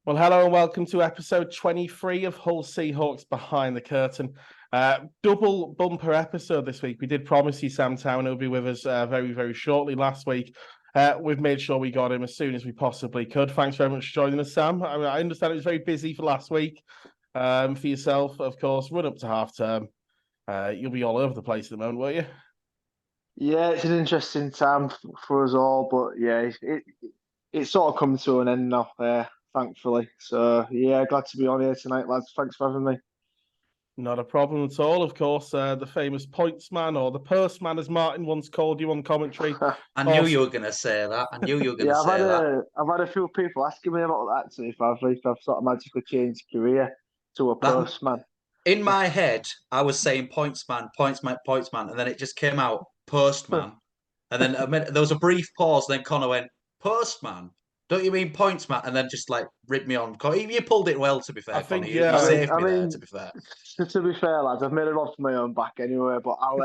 Well, hello and welcome to episode 23 of Hull Seahawks Behind the Curtain. Double bumper episode this week. We did promise you Sam Town will be with us very, very shortly last week. We've made sure we got him as soon as we possibly could. Thanks very much for joining us, Sam. I understand it was very busy for last week for yourself, of course. Run up to half term. You'll be all over the place at the moment, won't you? Yeah, it's an interesting time for us all, but yeah, it's sort of come to an end now, thankfully. So yeah, glad to be on here tonight, lads. Thanks for having me. Not a problem at all, of course. The famous points man, or the purse man, as Martin once called you on commentary. I knew you were going to say that. I knew you were going Yeah, to say that. I've had a few people asking me about that too, if I've sort of magically changed career to a That postman. in my head, I was saying pointsman, pointsman, pointsman, and then it just came out postman. And then there was a brief pause. Then Connor went postman. Don't you mean pointsman? And then just like ripped me on. You pulled it well, to be fair, I think, Connor. yeah. You saved me there, to be fair. To be fair, lads, I've made it off my own back anyway, but I'll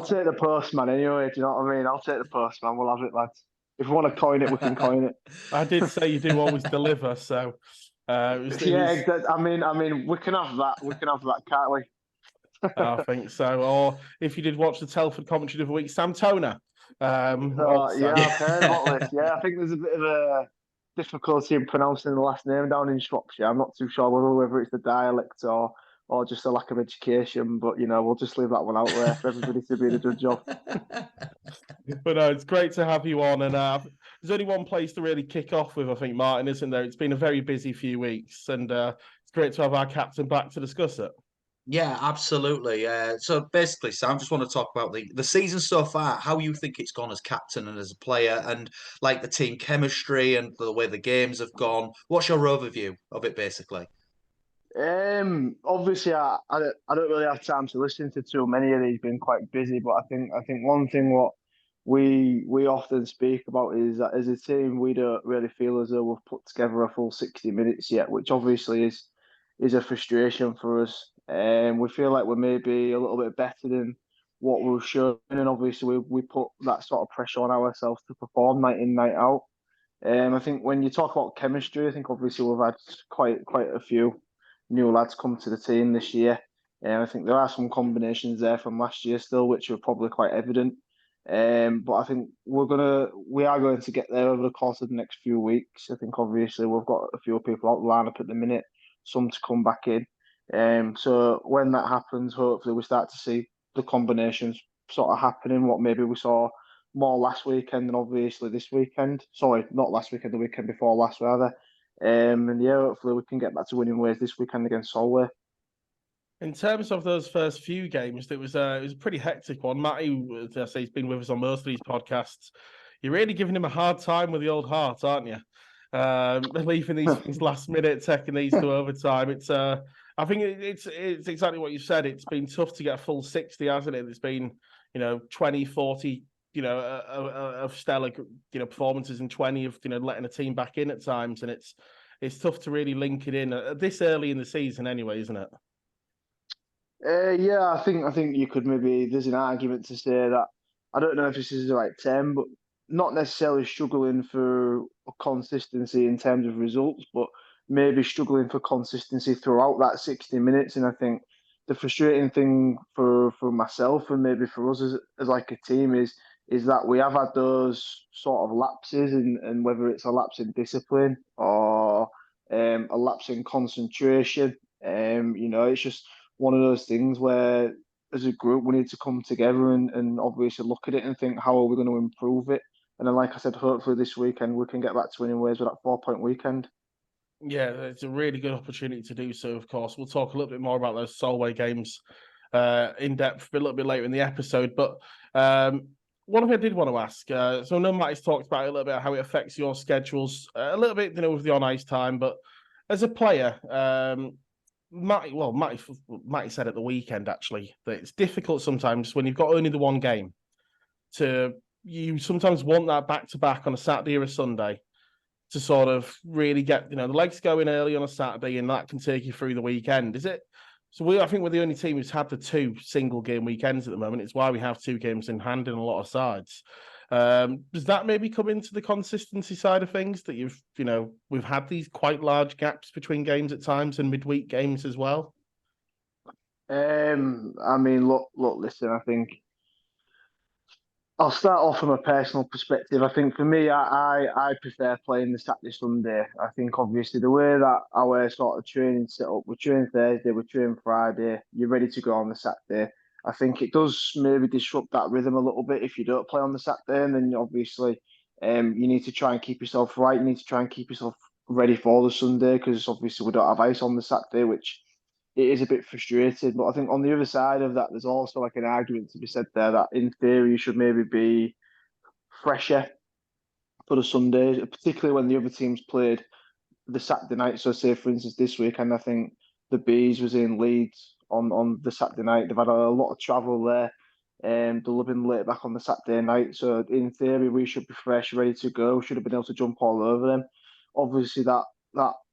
take the postman anyway. Do you know what I mean? I'll take the postman. We'll have it, lads. If we want to coin it, we can coin it. I did say you do always deliver, so I mean, we can have that. We can have that, can't we? I think so. Or if you did watch the Telford commentary the other week, Sam Toner. Yeah, I've heard about this. Yeah, I think there's a bit of a difficulty in pronouncing the last name down in Shropshire. I'm not too sure whether it's the dialect or just a lack of education, but we'll just leave that one out there for everybody to be the judge of. But no, it's great to have you on. And there's only one place to really kick off with, I think, Martin, isn't there? It's been a very busy few weeks, and it's great to have our captain back to discuss it. Yeah, absolutely. So basically, Sam, just want to talk about the season so far, how you think it's gone as captain and as a player, and like the team chemistry and the way the games have gone. What's your overview of it, basically? Obviously, I don't really have time to listen to too many of these. Been quite busy, but I think one thing what we often speak about is that as a team we don't really feel as though we've put together a full 60 minutes yet, which obviously is a frustration for us. We feel like we're maybe a little bit better than what we've shown, and obviously we put that sort of pressure on ourselves to perform night in, night out. I think when you talk about chemistry, I think obviously we've had quite a few new lads come to the team this year. I think there are some combinations there from last year still, which are probably quite evident. But I think we are going to get there over the course of the next few weeks. I think obviously we've got a few people out the lineup at the minute, some to come back in. So when that happens, hopefully we start to see the combinations sort of happening. What maybe we saw more last weekend than obviously this weekend. Sorry, not last weekend, the weekend before last rather. And yeah, hopefully we can get back to winning ways this weekend against Solway. In terms of those first few games, it was a pretty hectic one. Matty, as I say, he's been with us on most of these podcasts. You're really giving him a hard time with the old heart, aren't you? Leaving these things last minute, taking these to overtime. I think it's exactly what you said. It's been tough to get a full 60, hasn't it? It's been 20, 40 of stellar performances and 20 of letting a team back in at times, and it's tough to really link it in this early in the season anyway, isn't it? Yeah, I think you could maybe there's an argument to say that I don't know if this is the right term, but not necessarily struggling for consistency in terms of results, but maybe struggling for consistency throughout that 60 minutes. And I think the frustrating thing for myself and maybe for us as like a team is that we have had those sort of lapses, and whether it's a lapse in discipline or a lapse in concentration. It's just one of those things where as a group we need to come together and obviously look at it and think how are we going to improve it. And then, like I said, hopefully this weekend we can get back to winning ways with that 4-point weekend. Yeah, it's a really good opportunity to do so, of course. We'll talk a little bit more about those Solway games in depth a little bit later in the episode. But one thing I did want to ask, so I know Matty's talked about it a little bit, how it affects your schedules, a little bit, with the on-ice time, but as a player, Matty said at the weekend, actually, that it's difficult sometimes when you've got only the one game you sometimes want that back-to-back on a Saturday or a Sunday to sort of really get, the legs going early on a Saturday, and that can take you through the weekend. Is it? So I think we're the only team who's had the two single game weekends at the moment. It's why we have two games in hand in a lot of sides. Does that maybe come into the consistency side of things that we've had these quite large gaps between games at times and midweek games as well? I mean, listen. I think I'll start off from a personal perspective. I think for me, I prefer playing the Saturday Sunday. I think obviously the way that our sort of training set up, we train Thursday, we train Friday, you're ready to go on the Saturday. I think it does maybe disrupt that rhythm a little bit if you don't play on the Saturday, and then obviously, you need to try and keep yourself right. You need to try and keep yourself ready for the Sunday because obviously we don't have ice on the Saturday, which it is a bit frustrating. But I think on the other side of that, there's also like an argument to be said there that in theory you should maybe be fresher for the Sundays, particularly when the other teams played the Saturday night. So say for instance this weekend, I think the Bees was in Leeds on the Saturday night. They've had a lot of travel there. They'll have been late back on the Saturday night. So in theory, we should be fresh, ready to go. Should have been able to jump all over them. Obviously, that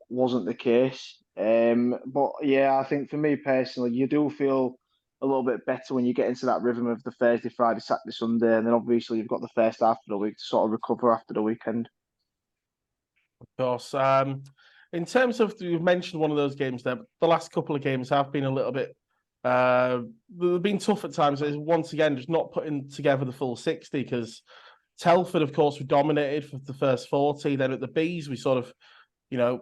wasn't the case. But yeah, I think for me personally, you do feel a little bit better when you get into that rhythm of the Thursday, Friday, Saturday, Sunday, and then obviously you've got the first half of the week to sort of recover after the weekend. Of course. In terms of, you've mentioned one of those games there, the last couple of games have been a little bit, they've been tough at times. It's once again, just not putting together the full 60 because Telford, of course, we dominated for the first 40. Then at the Bees, we sort of,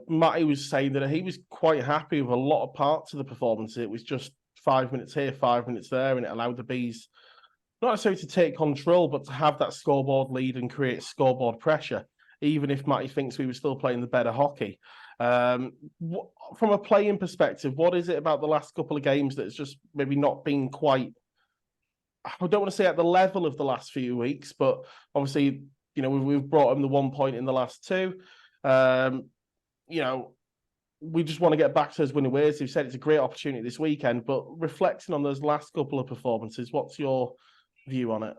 Matty was saying that he was quite happy with a lot of parts of the performance. It was just 5 minutes here, 5 minutes there, and it allowed the Bees not necessarily to take control, but to have that scoreboard lead and create scoreboard pressure, even if Matty thinks we were still playing the better hockey. From a playing perspective, what is it about the last couple of games that's just maybe not been quite, I don't want to say at the level of the last few weeks, but obviously, we've brought him the 1 point in the last two. We just want to get back to those winning ways. You've said it's a great opportunity this weekend, but reflecting on those last couple of performances, what's your view on it?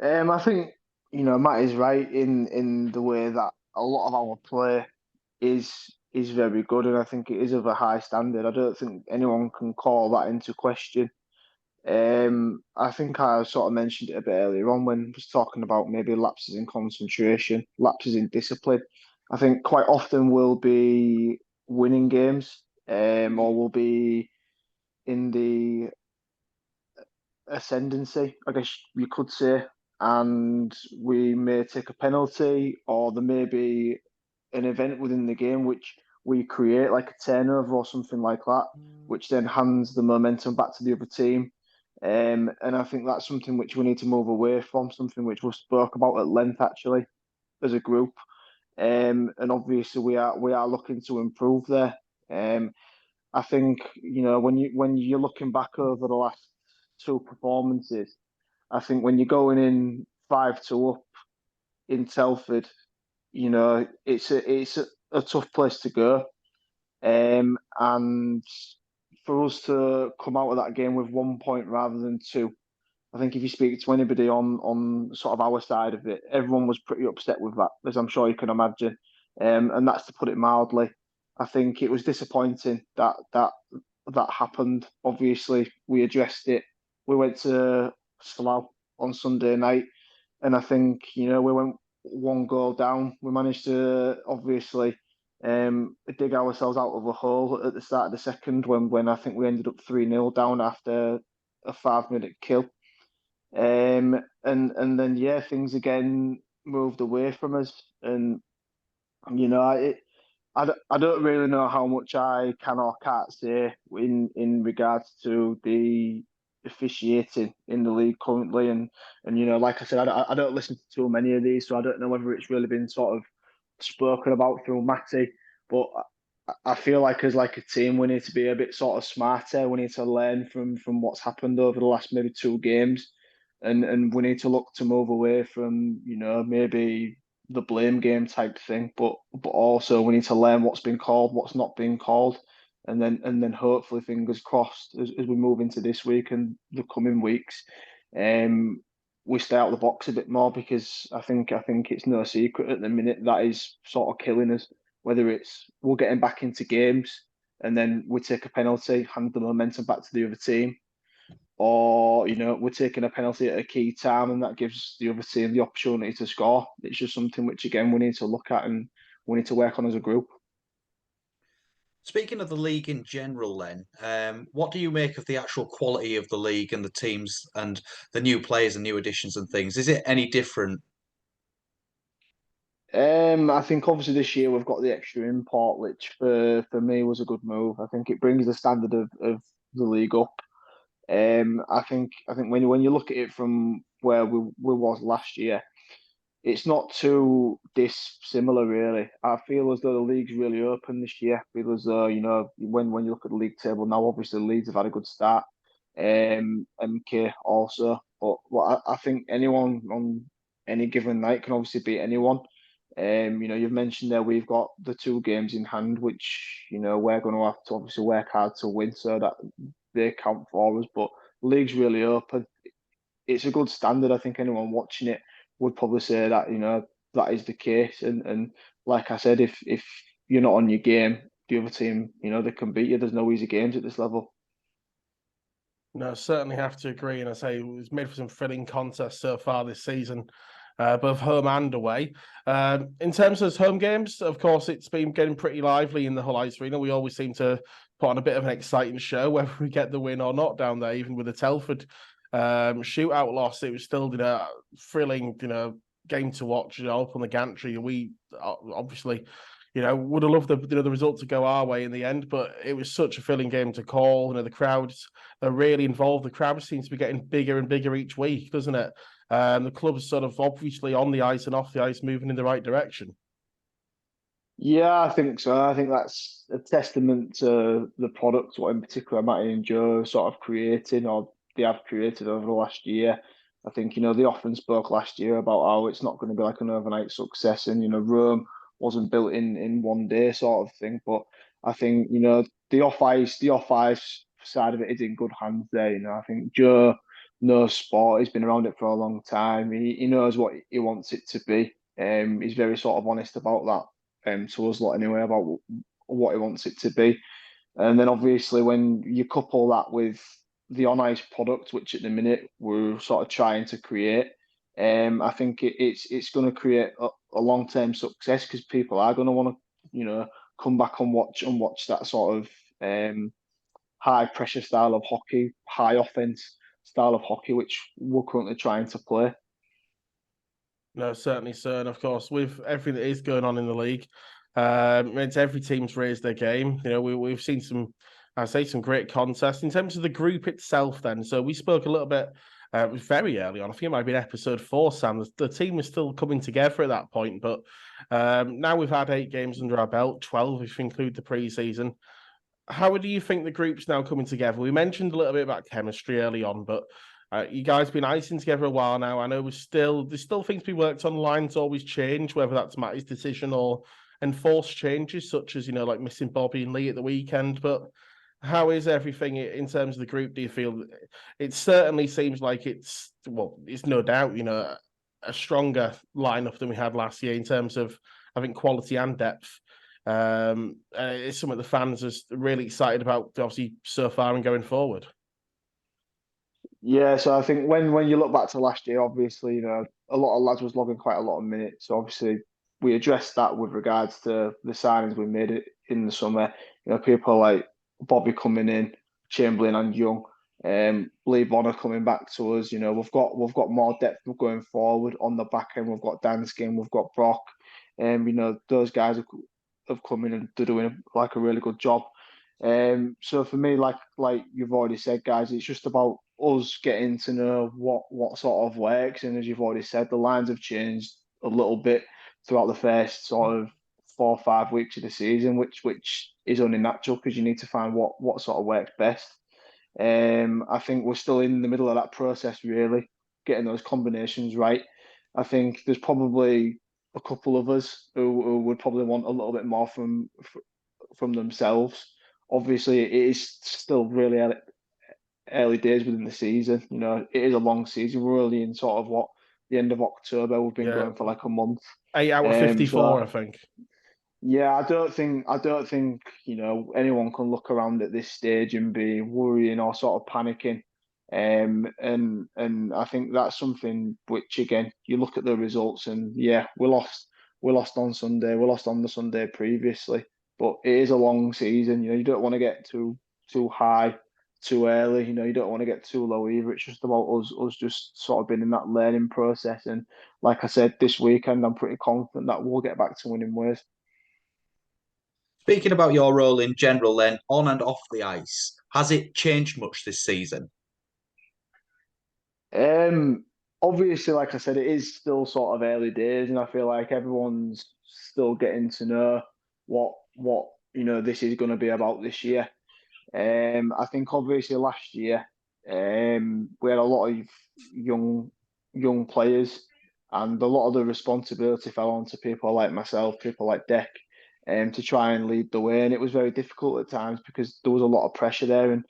I think Matt is right in the way that a lot of our play is very good, and I think it is of a high standard. I don't think anyone can call that into question. I think I sort of mentioned it a bit earlier on when I was talking about maybe lapses in concentration, lapses in discipline. I think quite often we'll be winning games, or we'll be in the ascendancy, I guess you could say, and we may take a penalty, or there may be an event within the game which we create, like a turnover or something like that, which then hands the momentum back to the other team. And I think that's something which we need to move away from, something which we spoke about at length actually as a group. And obviously we are looking to improve there. I think when you're looking back over the last two performances, I think when you're going in 5-2 up in Telford, it's a tough place to go. And for us to come out of that game with 1 point rather than two, I think if you speak to anybody on sort of our side of it, everyone was pretty upset with that, as I'm sure you can imagine. And that's to put it mildly. I think it was disappointing that happened. Obviously, we addressed it. We went to Slough on Sunday night, and I think we went one goal down. We managed to obviously dig ourselves out of a hole at the start of the second when I think we ended up 3-0 down after a 5-minute kill. And then yeah, things again moved away from us, and I don't really know how much I can or can't say in regards to the officiating in the league currently, and like I said, I don't listen to too many of these, so I don't know whether it's really been sort of spoken about through Matty, but I feel like as like a team we need to be a bit sort of smarter. We need to learn from what's happened over the last maybe two games, and we need to look to move away from maybe the blame game type thing, but also we need to learn what's been called, what's not been called, and then hopefully fingers crossed as we move into this week and the coming weeks, we stay out of the box a bit more because I think it's no secret at the minute that is sort of killing us. Whether it's we're getting back into games and then we take a penalty, hand the momentum back to the other team, or we're taking a penalty at a key time, and that gives the other team the opportunity to score. It's just something which again we need to look at and we need to work on as a group. Speaking of the league in general, then, what do you make of the actual quality of the league and the teams and the new players and new additions and things? Is it any different? I think obviously this year we've got the extra import, which for me was a good move. I think it brings the standard of the league up. I think when you look at it from where we was last year, it's not too dissimilar really. I feel as though the league's really open this year. I feel as though when you look at the league table now, obviously Leeds have had a good start. MK also, but I think anyone on any given night can obviously beat anyone. You've mentioned there we've got the two games in hand, which we're going to have to obviously work hard to win, so that they count for us. But the league's really open. It's a good standard. I think anyone watching it would probably say that that is the case. And like I said, if you're not on your game, the other team they can beat you. There's no easy games at this level. No, certainly have to agree. And I say it was made for some thrilling contests so far this season, both home and away. In terms of home games, of course, it's been getting pretty lively in the Hull Ice Arena. We always seem to put on a bit of an exciting show, whether we get the win or not down there. Even with the Telford shootout loss, it was still thrilling, game to watch. Up on the gantry, we obviously would have loved the result to go our way in the end, but it was such a thrilling game to call. The crowds are really involved. The crowd seems to be getting bigger and bigger each week, doesn't it? The club's sort of obviously on the ice and off the ice, moving in the right direction. Yeah, I think so. I think that's a testament to the product, what in particular Matty and Joe sort of creating or they have created over the last year. I think, they often spoke last year about how it's not going to be like an overnight success and, Rome wasn't built in one day sort of thing. But I think, the off ice side of it is in good hands there. I think Joe knows sport. He's been around it for a long time. He knows what he wants it to be. He's very sort of honest about that to us lot anyway about what he wants it to be. And then obviously when you couple that with the on ice product, which at the minute we're sort of trying to create, I think it's going to create a long term success because people are going to want to come back and watch that sort of high pressure style of hockey, high offense style of hockey, which we're currently trying to play. No, certainly, sir. And of course, with everything that is going on in the league, it's every team's raised their game. We've seen some great contests in terms of the group itself. Then, so we spoke a little bit very early on. I think it might have been episode 4, Sam. The team was still coming together at that point, but now we've had 8 games under our belt, 12 if you include the preseason. How do you think the group's now coming together? We mentioned a little bit about chemistry early on, but you guys been icing together a while now. I know there's still things to be worked on. Lines always change, whether that's Matty's decision or enforced changes, such as like missing Bobby and Lee at the weekend. But how is everything in terms of the group? Do you feel it certainly seems like it's no doubt a stronger lineup than we had last year in terms of I think quality and depth. It's something the fans are really excited about, obviously so far and going forward. Yeah, so I think when you look back to last year, obviously, a lot of lads was logging quite a lot of minutes. So obviously, we addressed that with regards to the signings we made it in the summer. People like Bobby coming in, Chamberlain and Young, Lee Bonner coming back to us. We've got more depth going forward on the back end. We've got Danskin, we've got Brock, those guys have come in and they're doing like a really good job. So for me, like you've already said, guys, it's just about us getting to know what sort of works. And as you've already said, the lines have changed a little bit throughout the first sort of 4 or 5 weeks of the season, which is only natural because you need to find what sort of works best. I think we're still in the middle of that process, really, getting those combinations right. I think there's probably a couple of us who would probably want a little bit more from themselves. Obviously, it is still really early days within the season. It is a long season. We're only in sort of the end of October. We've been going for like a month. 8 out of 54, I think. Yeah, I don't think anyone can look around at this stage and be worrying or sort of panicking And I think that's something which, again, you look at the results and yeah, we lost on Sunday, we lost on the Sunday previously, but it is a long season. You don't want to get too high too early. You don't want to get too low either. It's just about us just sort of being in that learning process. And like I said, this weekend, I'm pretty confident that we'll get back to winning ways. Speaking about your role in general, then on and off the ice, has it changed much this season? Um, Obviously, like I said, it is still sort of early days, and I feel like everyone's still getting to know what this is going to be about this year. I think obviously last year, we had a lot of young young players, and a lot of the responsibility fell onto people like myself, people like Deck, to try and lead the way. And it was very difficult at times because there was a lot of pressure there, and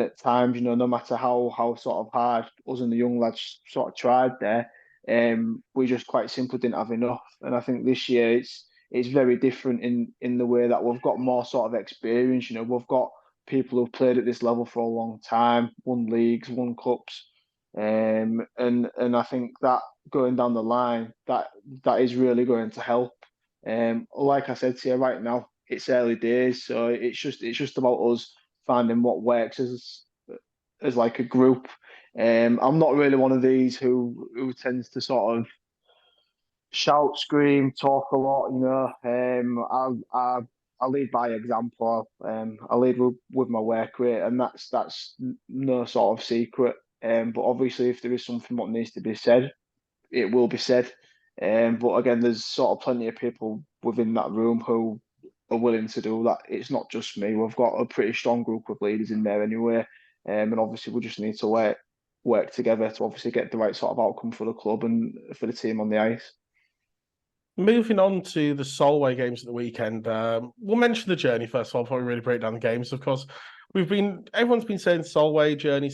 at times, no matter how sort of hard us and the young lads sort of tried there, we just quite simply didn't have enough. And I think this year it's very different in the way that we've got more sort of experience. We've got people who've played at this level for a long time, won leagues, won cups, and I think that going down the line, that is really going to help. Like I said to you, right now it's early days, so it's just about us finding what works as like a group. I'm not really one of these who tends to sort of shout, scream, talk a lot. I lead by example. I lead with my work rate, and that's no sort of secret. But obviously, if there is something what needs to be said, it will be said. But again, there's sort of plenty of people within that room who are willing to do that. It's not just me. We've got a pretty strong group of leaders in there anyway. And obviously, we just need to work together to obviously get the right sort of outcome for the club and for the team on the ice. Moving on to the Solway games at the weekend, we'll mention the journey first of all before we really break down the games. Of course, everyone's been saying Solway journey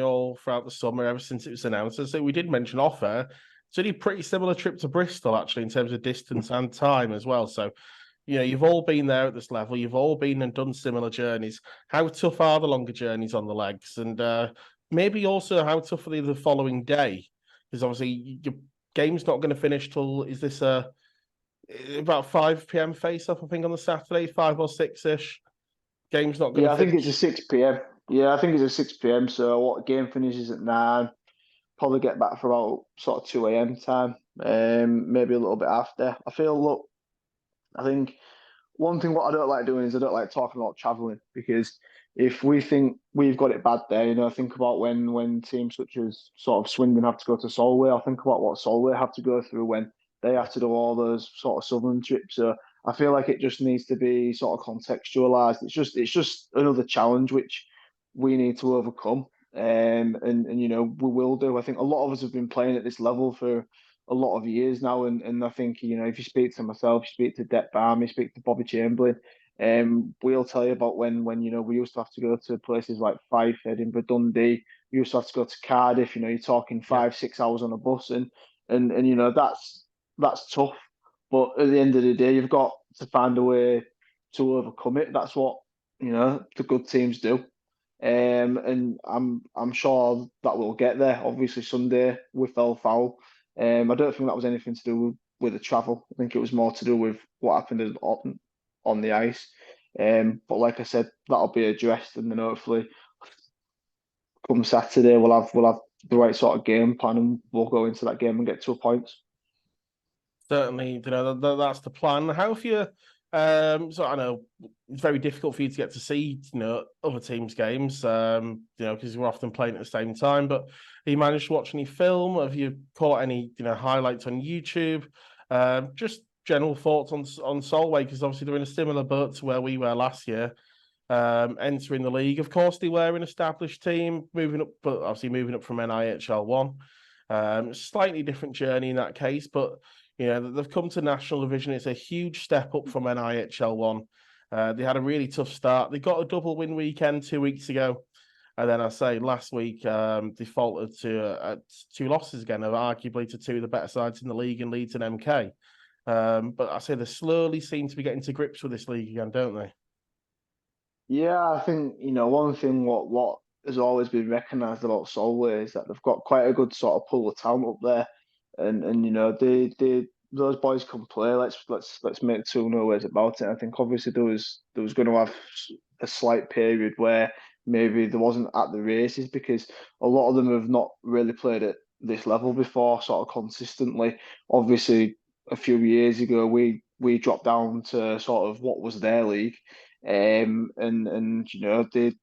all throughout the summer ever since it was announced. So we did mention off air. It's only a pretty similar trip to Bristol actually in terms of distance and time as well. So you've all been there at this level. You've all been and done similar journeys. How tough are the longer journeys on the legs, and maybe also how tough are they the following day? Because obviously your game's not going to finish till about 5 p.m. face off, I think, on the Saturday, 5 or 6-ish. Game's not going Yeah, to I think it's finish. a 6 p.m. Yeah, I think it's a 6 p.m. So what game finishes at 9, probably get back for about sort of 2 a.m. time, maybe a little bit after. Look, I think one thing what I don't like doing is I don't like talking about travelling because if we think we've got it bad there, think about when teams such as sort of Swindon have to go to Solway. I think about what Solway have to go through when they have to do all those sort of southern trips. So I feel like it just needs to be sort of contextualised. It's just another challenge which we need to overcome. And we will do. I think a lot of us have been playing at this level for a lot of years now, and I think if you speak to myself, you speak to Det Barm, you speak to Bobby Chamberlain, we'll tell you about when we used to have to go to places like Fife, Edinburgh, Dundee. We used to have to go to Cardiff. You're talking Yeah. 5-6 hours on a bus, and that's tough. But at the end of the day, you've got to find a way to overcome it. That's what the good teams do. And I'm sure that we'll get there. Obviously, Sunday we fell foul. I don't think that was anything to do with the travel. I think it was more to do with what happened on the ice. But like I said, that'll be addressed, and then hopefully come Saturday we'll have the right sort of game plan, and we'll go into that game and get 2 points. Certainly, that's the plan. How have you? So I know it's very difficult for you to get to see, other teams' games, because you're often playing at the same time. But have you managed to watch any film? Have you caught any, highlights on YouTube? Just general thoughts on Solway, because obviously they're in a similar boat to where we were last year, entering the league. Of course, they were an established team, moving up, but obviously moving up from NIHL 1. Slightly different journey in that case, but they've come to National Division. It's a huge step up from NIHL 1. They had a really tough start. They got a double win weekend 2 weeks ago. And then I say last week, they faltered to 2 losses again, arguably to 2 of the better sides in the league in Leeds and MK. But I say they slowly seem to be getting to grips with this league again, don't they? Yeah, I think one thing what has always been recognised about Solway is that they've got quite a good sort of pool of talent up there, and you know they those boys can play. Let's make no ways about it. I think obviously there was going to have a slight period where maybe there wasn't at the races because a lot of them have not really played at this level before, sort of consistently. Obviously, a few years ago we dropped down to sort of what was their league, and you know they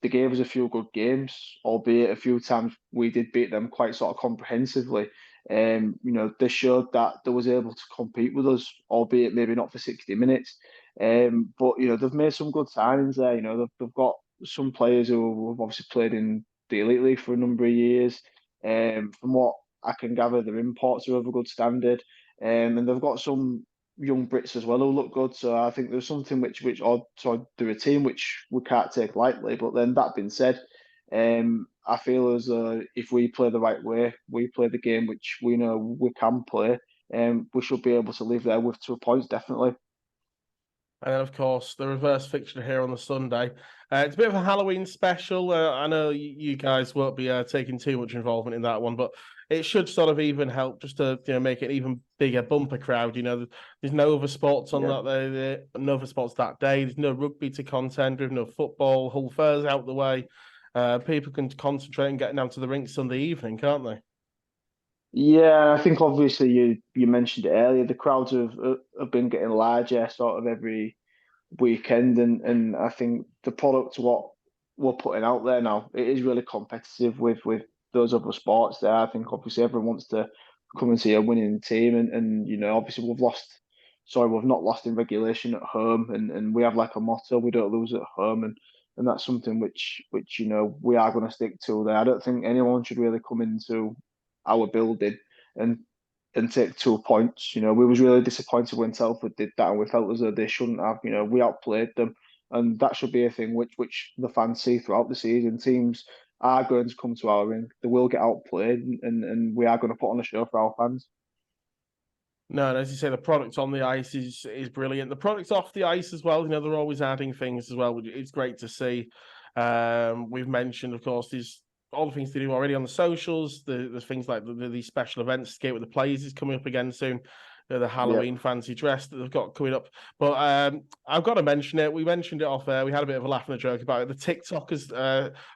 gave us a few good games, albeit a few times we did beat them quite sort of comprehensively. You know, they showed that they was able to compete with us, albeit maybe not for 60 minutes. But you know, they've made some good signings there. You know, they've got some players who have obviously played in the Elite League for a number of years. From what I can gather, their imports are of a good standard. And they've got some young Brits as well who look good. So I think there's something which so they're a team which we can't take lightly. But then that being said, I feel as though if we play the right way, we play the game which we know we can play, we should be able to leave there with 2 points definitely. And then, of course, the reverse fixture here on the Sunday. It's a bit of a Halloween special. I know you guys won't be taking too much involvement in that one, but it should sort of even help just to make it an even bigger bumper crowd. You know, there's no other sports on that day, no other sports that day. There's no rugby to contend with, no football. Hull Fair's out the way. People can concentrate and get down to the rink Sunday evening, can't they? Yeah, I think obviously you mentioned it earlier. The crowds have been getting larger sort of every weekend, and I think the product what we're putting out there now it is really competitive with those other sports there. I think obviously everyone wants to come and see a winning team, and you know obviously we've not lost in regulation at home, and we have like a motto: we don't lose at home, and that's something which you know we are going to stick to there. I don't think anyone should really come into our building and take 2 points. You know, we was really disappointed when Telford did that, and we felt as though they shouldn't have. You know, we outplayed them, and that should be a thing which the fans see throughout the season. Teams are going to come to our ring; they will get outplayed, and we are going to put on a show for our fans. No, and as you say, the product on the ice is brilliant. The product off the ice as well. You know, they're always adding things as well. It's great to see. We've mentioned, of course, these all the things they do already on the socials. The things like these special events. Skate with the Players is coming up again soon. The Halloween fancy dress that they've got coming up. But I've got to mention it. We mentioned it off air. We had a bit of a laugh and a joke about it. The TikTok has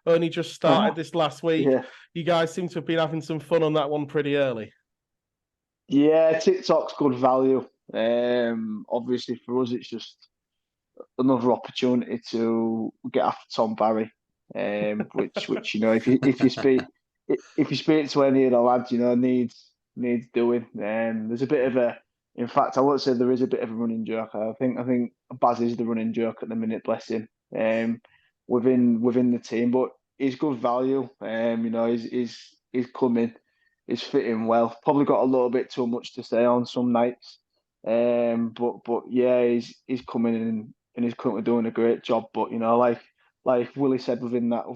only just started this last week. Yeah. You guys seem to have been having some fun on that one pretty early. Yeah, TikTok's good value. Obviously for us, it's just another opportunity to get after Tom Barry. Which you know, if you speak to any of the lads, you know, needs doing. There's a bit of a, in fact, I won't say there is a bit of a running joke. I think Baz is the running joke at the minute, bless him. Within the team, but he's good value. You know, he's coming. He's fitting well. Probably got a little bit too much to say on some nights. But yeah, he's coming in and he's currently doing a great job. But you know, like Willie said within that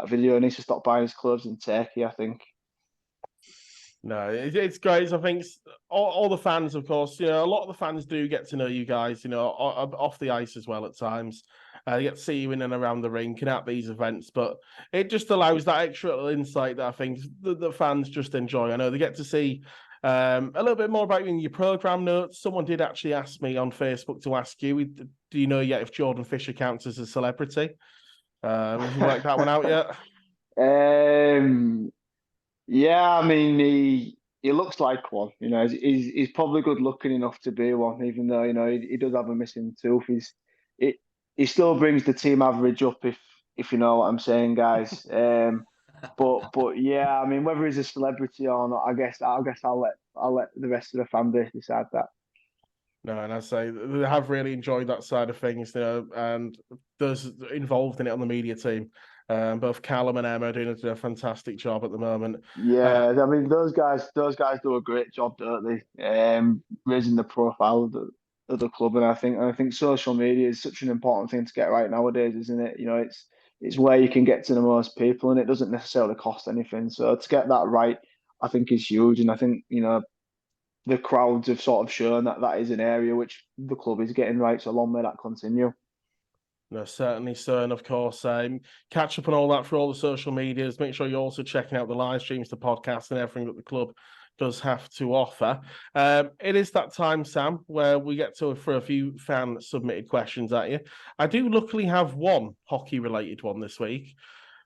video, he needs to stop buying his clothes in Turkey, I think. No, it's great. I think all the fans, of course, you know, a lot of the fans do get to know you guys, you know, off the ice as well at times. They get to see you in and around the rink and at these events, but it just allows that extra little insight that I think the fans just enjoy. I know they get to see a little bit more about you in your program notes. Someone did actually ask me on Facebook to ask you, do you know yet if Jordan Fisher counts as a celebrity? Have you worked that one out yet? Um, yeah, I mean he looks like one. You know, he's probably good looking enough to be one, even though you know he does have a missing tooth. It he still brings the team average up if you know what I'm saying, guys. But yeah, I mean whether he's a celebrity or not, I guess I'll let the rest of the fan base decide that. No, and I say they have really enjoyed that side of things, you know, and those involved in it on the media team. Both Callum and Emma are doing a fantastic job at the moment. Yeah, I mean those guys do a great job, don't they? Raising the profile of the club, and I think social media is such an important thing to get right nowadays, isn't it? You know, it's where you can get to the most people, and it doesn't necessarily cost anything. So to get that right, I think is huge, and I think you know the crowds have sort of shown that that is an area which the club is getting right. So long may that continue. No, certainly, sir. And of course, catch up on all that through all the social medias. Make sure you're also checking out the live streams, the podcast, and everything that the club does have to offer. It is that time, Sam, where we get to for a few fan submitted questions at you. I do luckily have one hockey related one this week,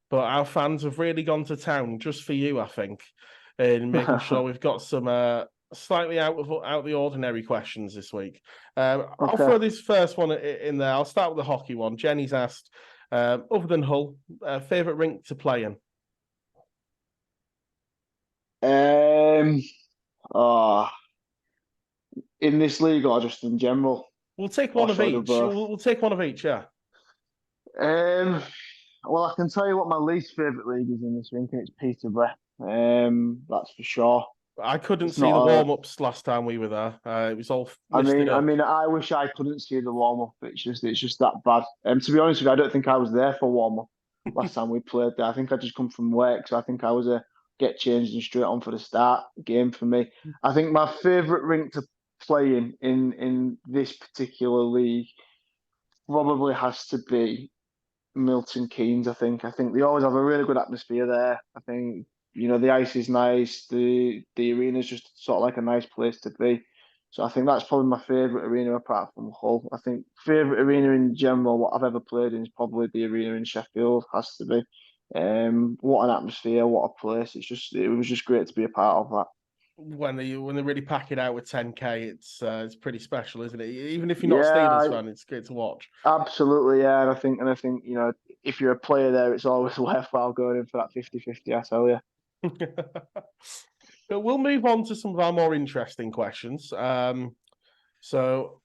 but our fans have really gone to town just for you, I think, in making sure we've got some slightly out of the ordinary questions this week. I'll throw this first one in there. I'll start with the hockey one. Jenny's asked, other than Hull, favourite rink to play in? In this league or just in general? We'll take one of each. We'll take one of each, yeah. Well, I can tell you what my least favourite league is in this rink, and it's Peterborough. That's for sure. I couldn't see the warm-ups last time we were there. It was all. I mean, I wish I couldn't see the warm-up. It's just that bad. To be honest with you, I don't think I was there for warm-up last time we played there. I think I just come from work, so I think I was get changed and straight on for the start game for me. I think my favourite rink to play in this particular league probably has to be Milton Keynes. I think they always have a really good atmosphere there. I think, you know, the ice is nice. The arena is just sort of like a nice place to be. So I think that's probably my favourite arena apart from Hull. I think favourite arena in general, what I've ever played in, is probably the arena in Sheffield. Has to be. What an atmosphere! What a place! It was just great to be a part of that. When they really pack it out with 10K, it's pretty special, isn't it? Even if you're not a Steelers fan, it's great to watch. Absolutely, yeah. And I think you know, if you're a player there, it's always worthwhile going in for that 50-50, I tell you. But we'll move on to some of our more interesting questions. So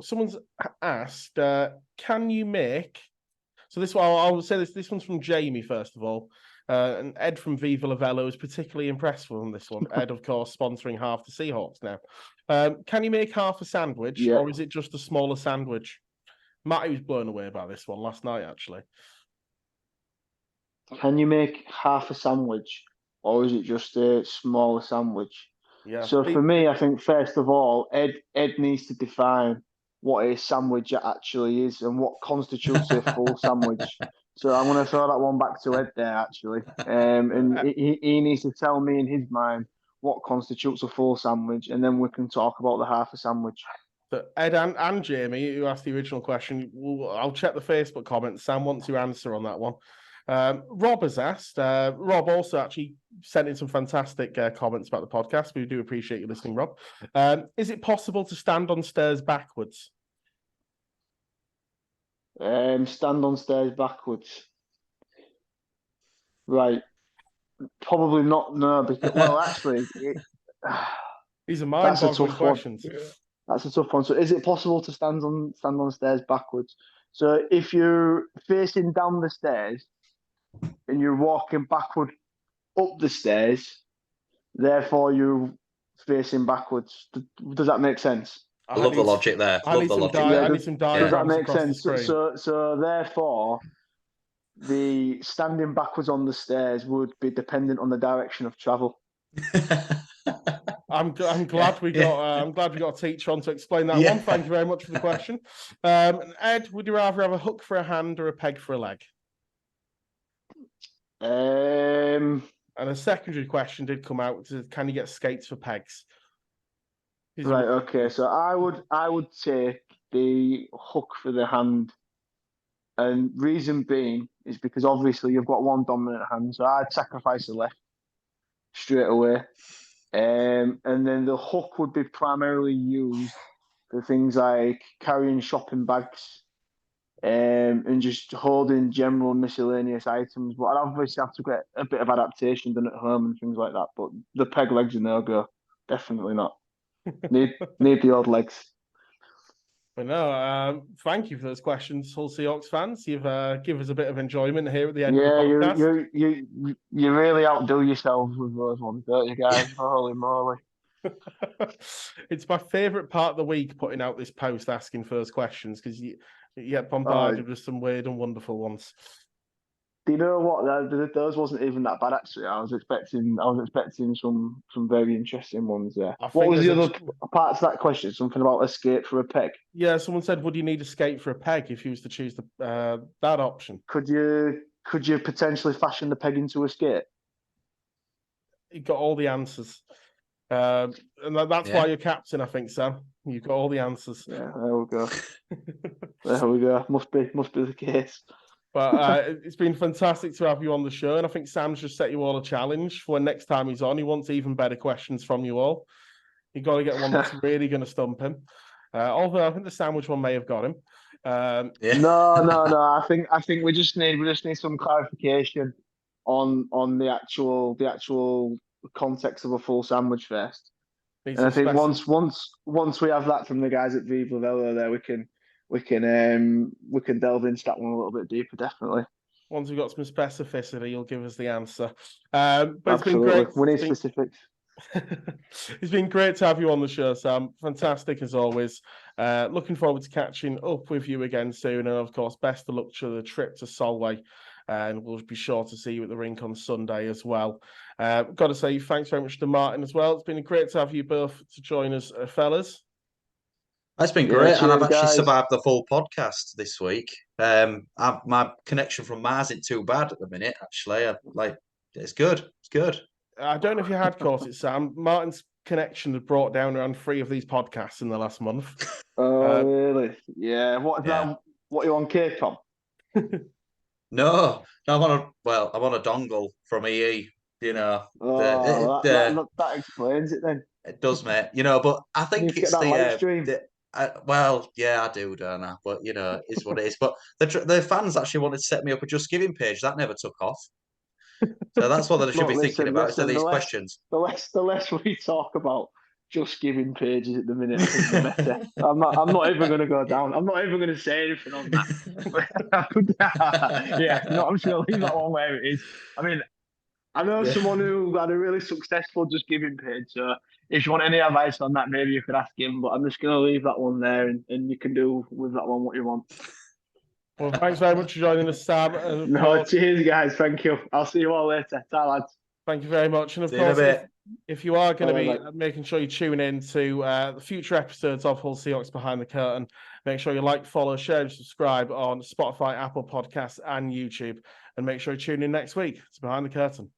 someone's asked, can you make? So this one, I'll say this one's from Jamie first of all. And Ed from Viva Lavello is particularly impressed with this one. Ed, of course, sponsoring half the Seahawks now. Can you make half a sandwich, or is it just a smaller sandwich? Matty was blown away by this one last night, actually. Can you make half a sandwich, or is it just a smaller sandwich? Yeah. So for me, I think first of all, Ed needs to define what a sandwich actually is and what constitutes a full sandwich. So I'm going to throw that one back to Ed there, actually. And he needs to tell me in his mind what constitutes a full sandwich, and then we can talk about the half a sandwich. So Ed and Jamie, who asked the original question, I'll check the Facebook comments. Sam wants your answer on that one. Rob has asked. Rob also actually sent in some fantastic comments about the podcast. We do appreciate you listening, Rob. Is it possible to stand on stairs backwards? Stand on stairs backwards. Right. Probably not. No, because actually, these are mind-boggling questions. That's a tough one. So, is it possible to stand on stairs backwards? So, if you're facing down the stairs and you're walking backward up the stairs, therefore you're facing backwards. Does that make sense? I love the logic there. I need some diagrams. Does that make sense? So therefore, the standing backwards on the stairs would be dependent on the direction of travel. I'm glad we got a teacher on to explain that one. Thank you very much for the question. Ed, would you rather have a hook for a hand or a peg for a leg? And a secondary question did come out: can you get skates for pegs? Right. Okay. So I would take the hook for the hand, and reason being is because obviously you've got one dominant hand, so I'd sacrifice the left straight away. And then the hook would be primarily used for things like carrying shopping bags, and just holding general miscellaneous items. But I'd obviously have to get a bit of adaptation done at home and things like that. But the peg legs are no go. Definitely not. Need the odd legs. But no, thank you for those questions, Hull Seahawks fans. You've given us a bit of enjoyment here at the end of the podcast. You really outdo yourselves with those ones, don't you guys? Holy moly. It's my favourite part of the week, putting out this post asking first questions, because you get bombarded with some weird and wonderful ones. Do you know what? Those wasn't even that bad actually. I was expecting some very interesting ones there. I What think was the there's other part to that question? Something about escape for a peg. Yeah, someone said, would you need escape for a peg if you was to choose that option? Could you potentially fashion the peg into escape? You got all the answers. And that's why you're captain, I think, Sam. You've got all the answers. Yeah, there we go. There we go. Must be the case. But it's been fantastic to have you on the show, and I think Sam's just set you all a challenge for when next time he's on. He wants even better questions from you all. You've got to get one that's really going to stump him. Although I think the sandwich one may have got him. No. I think we just need some clarification on the actual context of a full sandwich first. And I think once we have that from the guys at Viva Velo, there we can delve into that one a little bit deeper, definitely. Once we've got some specificity, you'll give us the answer. But Absolutely. It's been great. We need specifics. It's been great to have you on the show, Sam. Fantastic as always. Looking forward to catching up with you again soon. And of course, best of luck to the trip to Solway. And we'll be sure to see you at the rink on Sunday as well. Got to say thanks very much to Martin as well. It's been great to have you both to join us, fellas. That's been great, and I've actually guys. survived the full podcast this week. My connection from Mars isn't too bad at the minute. Actually, it's good. It's good. I don't know if you had caught it, Sam. Martin's connection had brought down around 3 of these podcasts in the last month. Oh, really? Yeah. What are you on Capcom? No, I'm on a dongle from EE. You know, that explains it then. It does, mate. You know, but I think it's live stream. Well, yeah, I do, don't I? But you know, it's what it is. But the fans actually wanted to set me up a Just Giving page. That never took off. So that's what they should be thinking about instead of these questions. The less we talk about Just Giving pages at the minute, I think the better. I'm not even going to go down. I'm not even going to say anything on that. Yeah, no, I'm just going to leave that one where it is. I mean, I know someone who had a really successful Just Giving page, so if you want any advice on that, maybe you could ask him, but I'm just going to leave that one there and you can do with that one what you want. Well, thanks very much for joining us, Sam. Cheers, guys. Thank you. I'll see you all later. Ta, lads. Thank you very much. And of course, if you are going to be making sure you tune in to the future episodes of Hull Seahawks Behind the Curtain, make sure you like, follow, share, and subscribe on Spotify, Apple Podcasts, and YouTube. And make sure you tune in next week. It's Behind the Curtain.